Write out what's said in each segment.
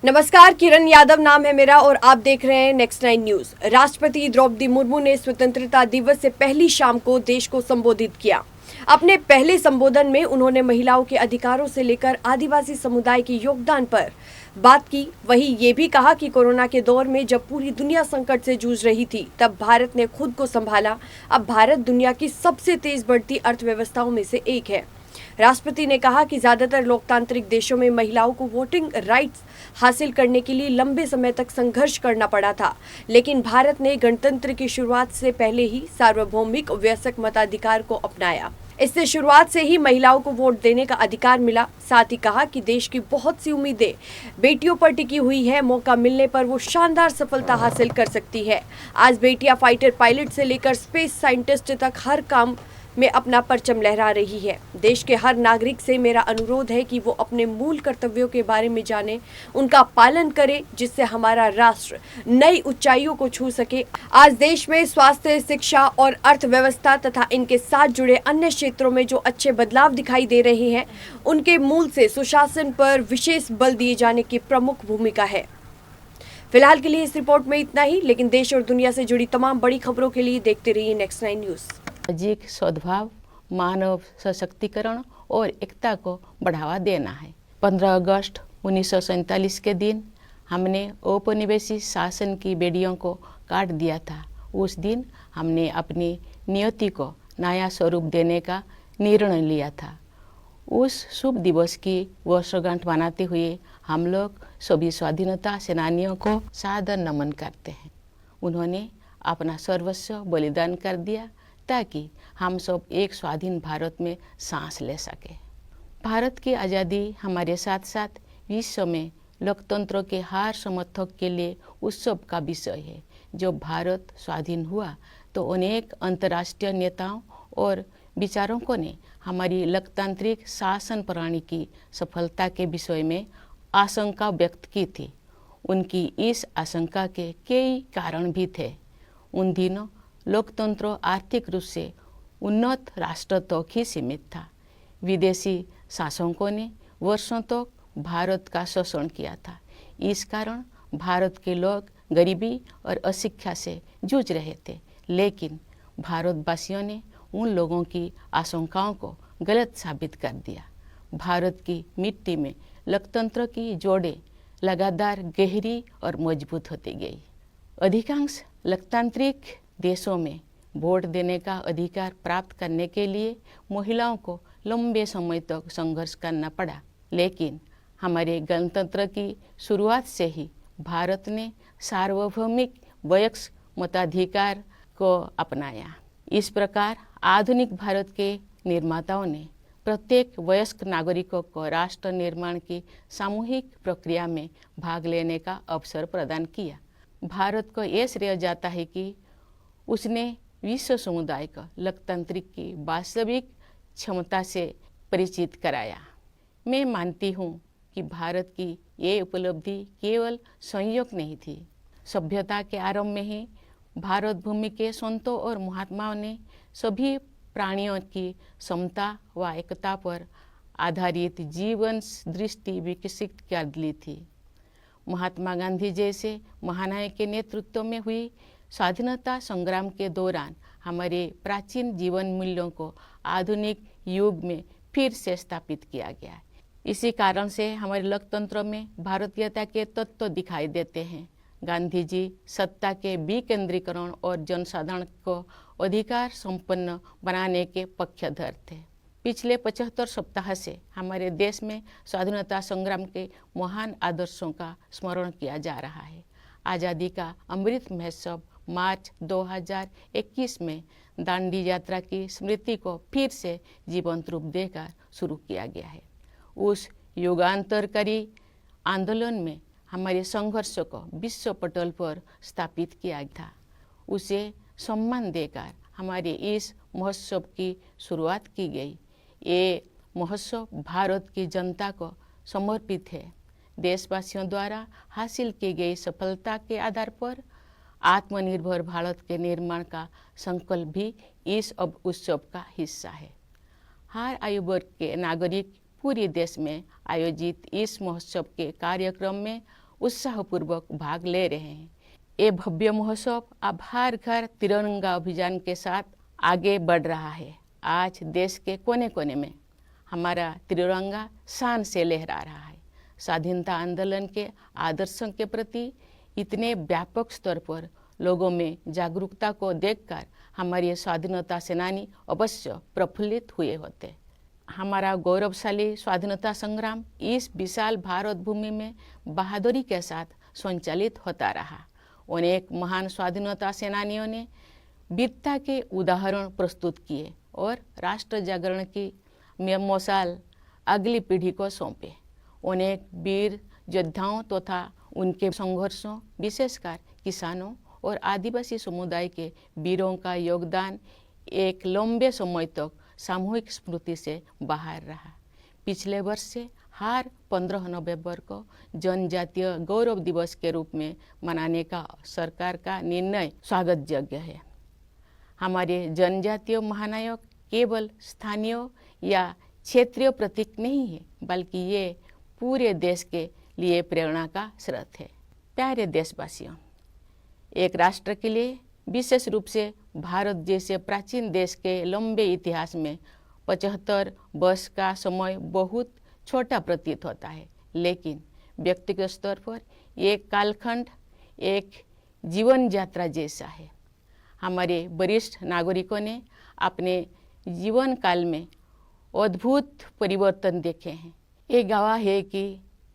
नमस्कार, किरण यादव नाम है मेरा और आप देख रहे हैं नेक्स्ट 9 न्यूज। राष्ट्रपति द्रौपदी मुर्मू ने स्वतंत्रता दिवस से पहली शाम को देश को संबोधित किया। अपने पहले संबोधन में उन्होंने महिलाओं के अधिकारों से लेकर आदिवासी समुदाय के योगदान पर बात की। वहीं ये भी कहा कि कोरोना के दौर में जब पूरी दुनिया संकट से जूझ रही थी, तब भारत ने खुद को संभाला। अब भारत दुनिया की सबसे तेज बढ़ती अर्थव्यवस्थाओं में से एक है। राष्ट्रपति ने कहा कि ज्यादातर लोकतांत्रिक देशों में महिलाओं को वोटिंग राइट्स हासिल करने के लिए लंबे समय तक संघर्ष करना पड़ा था, लेकिन भारत ने गणतंत्र की शुरुआत से पहले ही सार्वभौमिक वयस्क मताधिकार को अपनाया। इससे शुरुआत से ही महिलाओं को वोट देने का अधिकार मिला। साथ ही कहा कि देश की बहुत सी उम्मीदें बेटियों पर टिकी हुई है। मौका मिलने पर वो शानदार सफलता हासिल कर सकती है। आज बेटियां फाइटर पायलट से लेकर स्पेस साइंटिस्ट तक हर काम में अपना परचम लहरा रही है। देश के हर नागरिक से मेरा अनुरोध है कि वो अपने मूल कर्तव्यों के बारे में जाने, उनका पालन करे, जिससे हमारा राष्ट्र नई ऊंचाइयों को छू सके। आज देश में स्वास्थ्य, शिक्षा और अर्थव्यवस्था तथा इनके साथ जुड़े अन्य क्षेत्रों में जो अच्छे बदलाव दिखाई दे रहे हैं, उनके मूल से सुशासन पर विशेष बल दिए जाने की प्रमुख भूमिका है। फिलहाल के लिए इस रिपोर्ट में इतना ही, लेकिन देश और दुनिया से जुड़ी तमाम बड़ी खबरों के लिए देखते रहिए नेक्स्ट 9 न्यूज। सामाजिक सद्भाव, मानव सशक्तिकरण और एकता को बढ़ावा देना है। 15 अगस्त 1947 के दिन हमने औपनिवेशिक शासन की बेड़ियों को काट दिया था। उस दिन हमने अपनी नियति को नया स्वरूप देने का निर्णय लिया था। उस शुभ दिवस की वर्षगांठ मनाते हुए हम लोग सभी स्वाधीनता सेनानियों को सादर नमन करते हैं। उन्होंने अपना सर्वस्व बलिदान कर दिया ताकि हम सब एक स्वाधीन भारत में सांस ले सके। भारत की आज़ादी हमारे साथ साथ विश्व में लोकतंत्र के हर समर्थक के लिए उत्सव का विषय है। जब भारत स्वाधीन हुआ तो अनेक अंतर्राष्ट्रीय नेताओं और विचारकों ने हमारी लोकतांत्रिक शासन प्रणाली की सफलता के विषय में आशंका व्यक्त की थी। उनकी इस आशंका के कई कारण भी थे। उन दिनों लोकतंत्र आर्थिक रूप से उन्नत राष्ट्र तक ही सीमित था। विदेशी शासकों ने वर्षों तक भारत का शोषण किया था। इस कारण भारत के लोग गरीबी और अशिक्षा से जूझ रहे थे, लेकिन भारतवासियों ने उन लोगों की आशंकाओं को गलत साबित कर दिया। भारत की मिट्टी में लोकतंत्र की जोड़ें लगातार गहरी और मजबूत होती गई। अधिकांश लोकतांत्रिक देशों में वोट देने का अधिकार प्राप्त करने के लिए महिलाओं को लंबे समय तक संघर्ष करना पड़ा, लेकिन हमारे गणतंत्र की शुरुआत से ही भारत ने सार्वभौमिक वयस्क मताधिकार को अपनाया। इस प्रकार आधुनिक भारत के निर्माताओं ने प्रत्येक वयस्क नागरिकों को राष्ट्र निर्माण की सामूहिक प्रक्रिया में भाग लेने का अवसर प्रदान किया। भारत को यह श्रेय जाता है कि उसने विश्व समुदाय को लोकतांत्रिक की वास्तविक क्षमता से परिचित कराया। मैं मानती हूँ कि भारत की ये उपलब्धि केवल संयोग नहीं थी। सभ्यता के आरंभ में ही भारत भूमि के संतों और महात्माओं ने सभी प्राणियों की समता व एकता पर आधारित जीवन दृष्टि विकसित कर ली थी। महात्मा गांधी जैसे महानायक के नेतृत्व में हुई स्वाधीनता संग्राम के दौरान हमारे प्राचीन जीवन मूल्यों को आधुनिक युग में फिर से स्थापित किया गया। इसी कारण से हमारे लोकतंत्र में भारतीयता के तत्व दिखाई देते हैं। गांधी जी सत्ता के विकेंद्रीकरण और जनसाधारण को अधिकार संपन्न बनाने के पक्षधर थे। पिछले 75 सप्ताह से हमारे देश में स्वाधीनता संग्राम के महान आदर्शों का स्मरण किया जा रहा है। आज़ादी का अमृत महोत्सव मार्च 2021 में दांडी यात्रा की स्मृति को फिर से जीवंत रूप देकर शुरू किया गया है। उस युगांतरकारी आंदोलन में हमारे संघर्ष को विश्व पटल पर स्थापित किया था। उसे सम्मान देकर हमारे इस महोत्सव की शुरुआत की गई। ये महोत्सव भारत की जनता को समर्पित है। देशवासियों द्वारा हासिल की गई सफलता के आधार पर आत्मनिर्भर भारत के निर्माण का संकल्प भी इस उत्सव का हिस्सा है। हर आयु वर्ग के नागरिक पूरे देश में आयोजित इस महोत्सव के कार्यक्रम में उत्साहपूर्वक भाग ले रहे हैं। ये भव्य महोत्सव अब हर घर तिरंगा अभियान के साथ आगे बढ़ रहा है। आज देश के कोने कोने में हमारा तिरंगा शान से लहरा रहा है। स्वाधीनता आंदोलन के आदर्शों के प्रति इतने व्यापक स्तर पर लोगों में जागरूकता को देखकर हमारे स्वाधीनता सेनानी अवश्य प्रफुल्लित हुए होते। हमारा गौरवशाली स्वाधीनता संग्राम इस विशाल भारत भूमि में बहादुरी के साथ संचालित होता रहा। अनेक महान स्वाधीनता सेनानियों ने वीरता के उदाहरण प्रस्तुत किए और राष्ट्र जागरण की मशाल अगली पीढ़ी को सौंपे। अनेक वीर योद्धाओं तथा उनके संघर्षों, विशेषकर किसानों और आदिवासी समुदाय के वीरों का योगदान एक लंबे समय तक सामूहिक स्मृति से बाहर रहा। पिछले वर्ष से हर 15 नवंबर को जनजातीय गौरव दिवस के रूप में मनाने का सरकार का निर्णय स्वागत योग्य है। हमारे जनजातीय महानायक केवल स्थानीय या क्षेत्रीय प्रतीक नहीं है, बल्कि ये पूरे देश के लिए प्रेरणा का स्रोत है। प्यारे देशवासियों, एक राष्ट्र के लिए, विशेष रूप से भारत जैसे प्राचीन देश के लंबे इतिहास में 75 वर्ष का समय बहुत छोटा प्रतीत होता है, लेकिन व्यक्तिगत स्तर पर ये कालखंड एक जीवन यात्रा जैसा है। हमारे वरिष्ठ नागरिकों ने अपने जीवन काल में अद्भुत परिवर्तन देखे हैं। ये गवाह है कि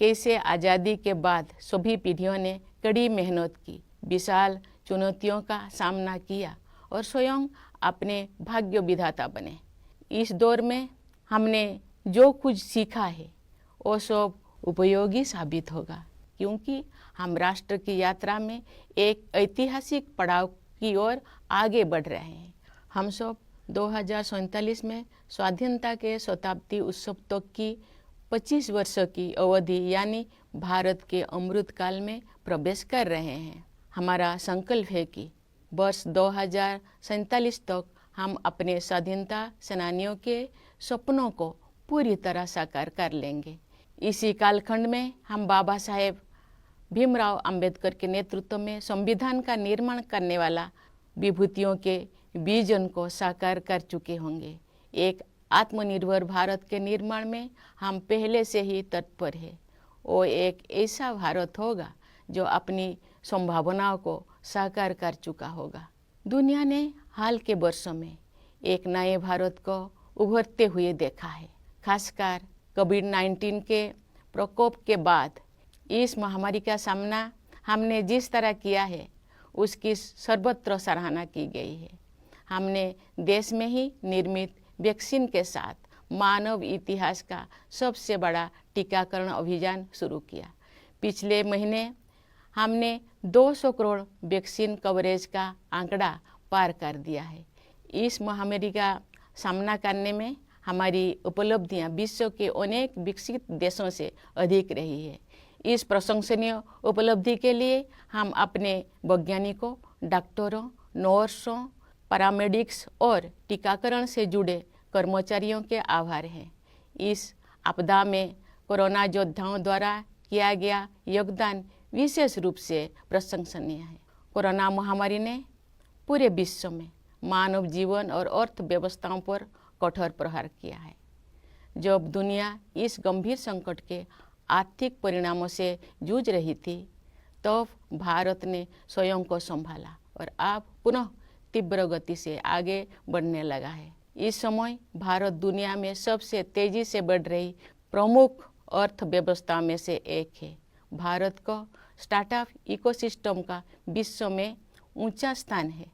कैसे आज़ादी के बाद सभी पीढ़ियों ने कड़ी मेहनत की, विशाल चुनौतियों का सामना किया और स्वयं अपने भाग्य विधाता बने। इस दौर में हमने जो कुछ सीखा है वो सब उपयोगी साबित होगा, क्योंकि हम राष्ट्र की यात्रा में एक ऐतिहासिक पड़ाव की ओर आगे बढ़ रहे हैं। हम सब 2047 में स्वाधीनता के शताब्दी उत्सव तक की 25 वर्षों की अवधि यानी भारत के अमृत काल में प्रवेश कर रहे हैं। हमारा संकल्प है कि वर्ष 2047 तक हम अपने स्वाधीनता सेनानियों के सपनों को पूरी तरह साकार कर लेंगे। इसी कालखंड में हम बाबा साहेब भीमराव अंबेडकर के नेतृत्व में संविधान का निर्माण करने वाला विभूतियों के विजन को साकार कर चुके होंगे। एक आत्मनिर्भर भारत के निर्माण में हम पहले से ही तत्पर हैं। वो एक ऐसा भारत होगा जो अपनी संभावनाओं को साकार कर चुका होगा। दुनिया ने हाल के वर्षों में एक नए भारत को उभरते हुए देखा है। खासकर कोविड-19 के प्रकोप के बाद इस महामारी का सामना हमने जिस तरह किया है उसकी सर्वत्र सराहना की गई है। हमने देश में ही निर्मित वैक्सीन के साथ मानव इतिहास का सबसे बड़ा टीकाकरण अभियान शुरू किया। पिछले महीने हमने 200 करोड़ वैक्सीन कवरेज का आंकड़ा पार कर दिया है। इस महामारी का सामना करने में हमारी उपलब्धियां विश्व के अनेक विकसित देशों से अधिक रही है। इस प्रशंसनीय उपलब्धि के लिए हम अपने वैज्ञानिकों, डॉक्टरों, नर्सों, पैरामेडिक्स और टीकाकरण से जुड़े कर्मचारियों के आभार हैं। इस आपदा में कोरोना योद्धाओं द्वारा किया गया योगदान विशेष रूप से प्रशंसनीय है। कोरोना महामारी ने पूरे विश्व में मानव जीवन और अर्थव्यवस्थाओं पर कठोर प्रहार किया है। जब दुनिया इस गंभीर संकट के आर्थिक परिणामों से जूझ रही थी, तब भारत ने स्वयं को संभाला और अब पुनः तीव्र गति से आगे बढ़ने लगा है। इस समय भारत दुनिया में सबसे तेजी से बढ़ रही प्रमुख अर्थव्यवस्था में से एक है। भारत को स्टार्टअप इकोसिस्टम का विश्व में ऊंचा स्थान है।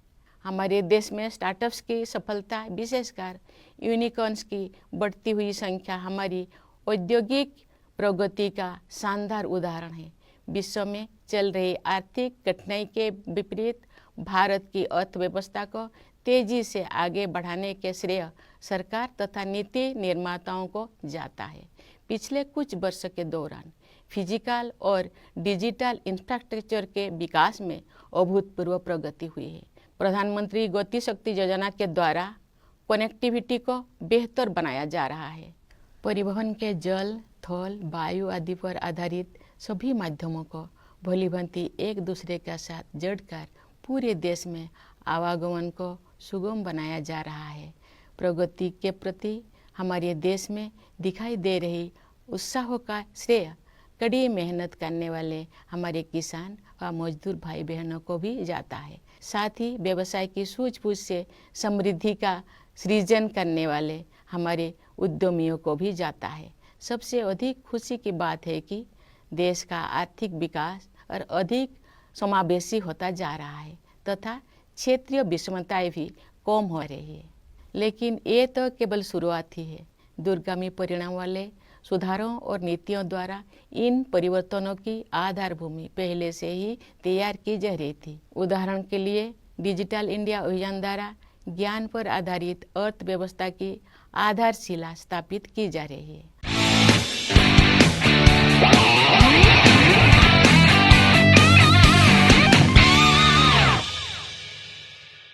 हमारे देश में स्टार्टअप्स की सफलता, विशेषकर यूनिकॉर्न्स की बढ़ती हुई संख्या हमारी औद्योगिक प्रगति का शानदार उदाहरण है। विश्व में चल रही आर्थिक कठिनाई के विपरीत भारत की अर्थव्यवस्था को तेजी से आगे बढ़ाने के श्रेय सरकार तथा नीति निर्माताओं को जाता है। पिछले कुछ वर्षों के दौरान फिजिकल और डिजिटल इंफ्रास्ट्रक्चर के विकास में अभूतपूर्व प्रगति हुई है। प्रधानमंत्री गति शक्ति योजना के द्वारा कनेक्टिविटी को बेहतर बनाया जा रहा है। परिवहन के जल, थल, वायु आदि पर आधारित सभी माध्यमों को भली भांति एक दूसरे के साथ जुड़कर पूरे देश में आवागमन को सुगम बनाया जा रहा है। प्रगति के प्रति हमारे देश में दिखाई दे रही उत्साह का श्रेय कड़ी मेहनत करने वाले हमारे किसान व मजदूर भाई बहनों को भी जाता है। साथ ही व्यवसाय की सूझबूझ से समृद्धि का सृजन करने वाले हमारे उद्यमियों को भी जाता है। सबसे अधिक खुशी की बात है कि देश का आर्थिक विकास और अधिक समावेशी होता जा रहा है तथा क्षेत्रीय विषमताएं भी कम हो रही है। लेकिन ये तो केवल शुरुआत ही है। दूरगामी परिणाम वाले सुधारों और नीतियों द्वारा इन परिवर्तनों की आधार भूमि पहले से ही तैयार की जा रही थी। उदाहरण के लिए डिजिटल इंडिया अभियान द्वारा ज्ञान पर आधारित अर्थव्यवस्था की आधारशिला स्थापित की जा रही है।